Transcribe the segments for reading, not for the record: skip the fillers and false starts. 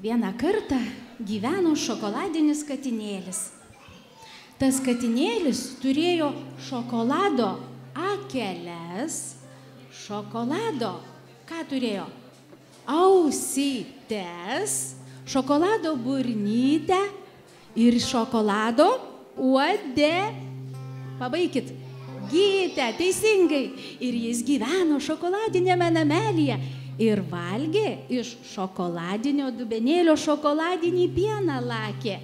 Vieną kartą gyveno šokoladinis katinėlis. Tas katinėlis turėjo šokolado akeles, šokolado, ką turėjo? Ausytes, šokolado burnytę ir šokolado pabaikit, gytę, teisingai. Ir jis gyveno šokoladinėme namelyje ir valgė iš šokoladinio dubenėlio šokoladinį pieną lakė.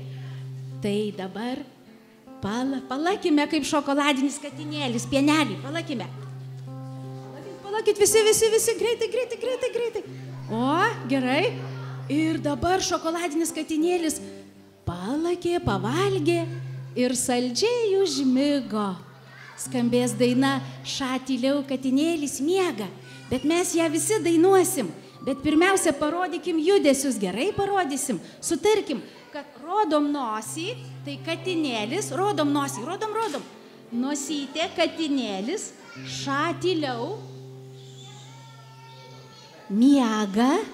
Tai dabar palakime kaip šokoladinis katinėlis, pienelį, palakime. Palakit visi, greitai. O, gerai. Ir dabar šokoladinis katinėlis palakė, pavalgė ir saldžiai užmigo. Skambės daina Šatyliau katinėlis miega, bet mes ją visi dainuosim. Bet pirmiausia, parodykim judesius, gerai parodysim. Sutarkim, kad rodom nosį, tai katinėlis, rodom nosį, rodom. Nosytė, katinėlis, šatyliau, miega,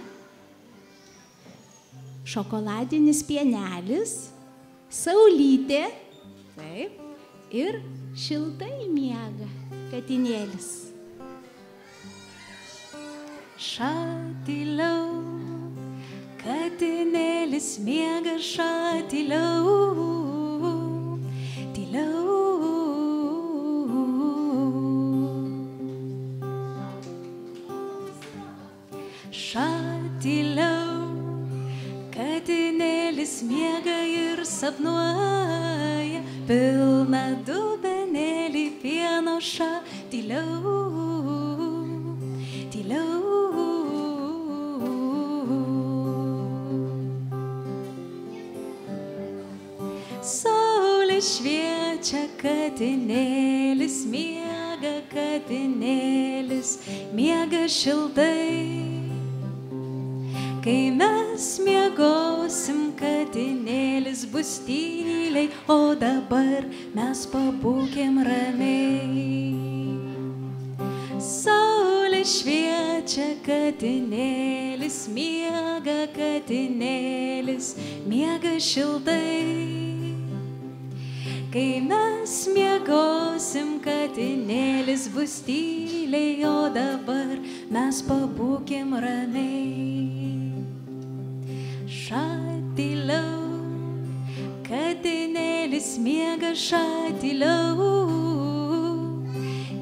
šokoladinis pienelis, saulytė, taip, ir šiltai miega katinėlis. Šatyliau, katinėlis miega šatyliau, tyliau. Šatyliau, katinėlis miega ir sapnuoja pilną dubenėlį pieno šatyliau, tyliau. Saulė šviečia, katinėlis miega šiltai. Kai mes miegosim, katinėlis bus tyliai, o dabar mes pabūkim ramiai. Saulė šviečia, katinėlis miega šiltai. Kai mes miegosim, katinėlis bus tyliai, o dabar mes pabūkim ramiai. Šatyliau, katinėlis miega šatyliau,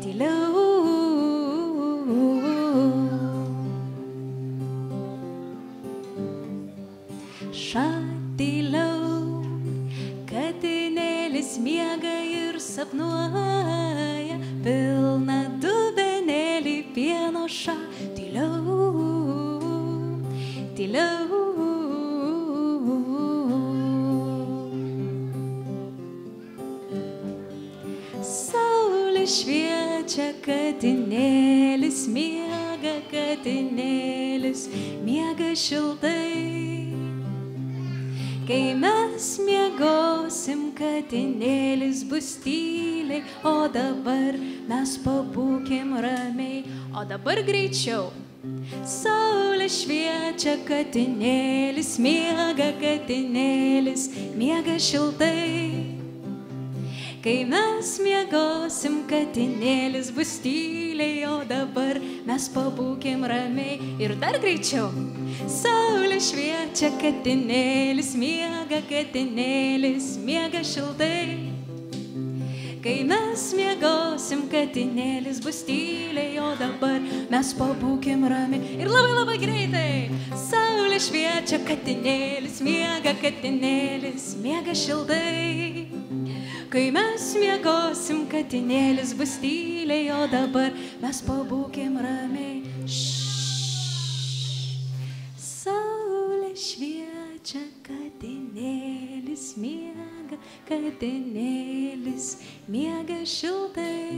tyliau. Šatyliau, katinėlis miega ir sapnuoja pilną dubenėlį pieno šatyliau, tyliau. Saulė šviečia, katinėlis miega šiltai. Kai mes miegosim, katinėlis bus tyliai, o dabar mes pabūkim ramiai. O dabar greičiau. Saulė šviečia, katinėlis miega šiltai. Kai mes miegosim, katinėlis bus tyliai, o dabar mes pabūkim ramiai. Ir dar greičiau. Saulė šviečia, katinėlis miega šiltai. Kai mes miegosim, katinėlis bus tyliai, o dabar mes pabūkim ramiai. Ir labai greitai. Saulė šviečia, katinėlis miega šiltai. Kai mes miegosim, katinėlis bus tyliai, o dabar mes pabūkim ramiai. Saulė šviečia, katinėlis miega šiltai.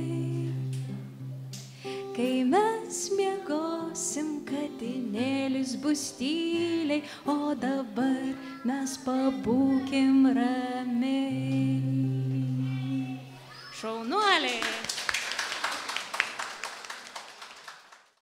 Kai mes miegosim, katinėlis bus tyliai, o dabar mes pabūkim ramiai. Šaunuoliai.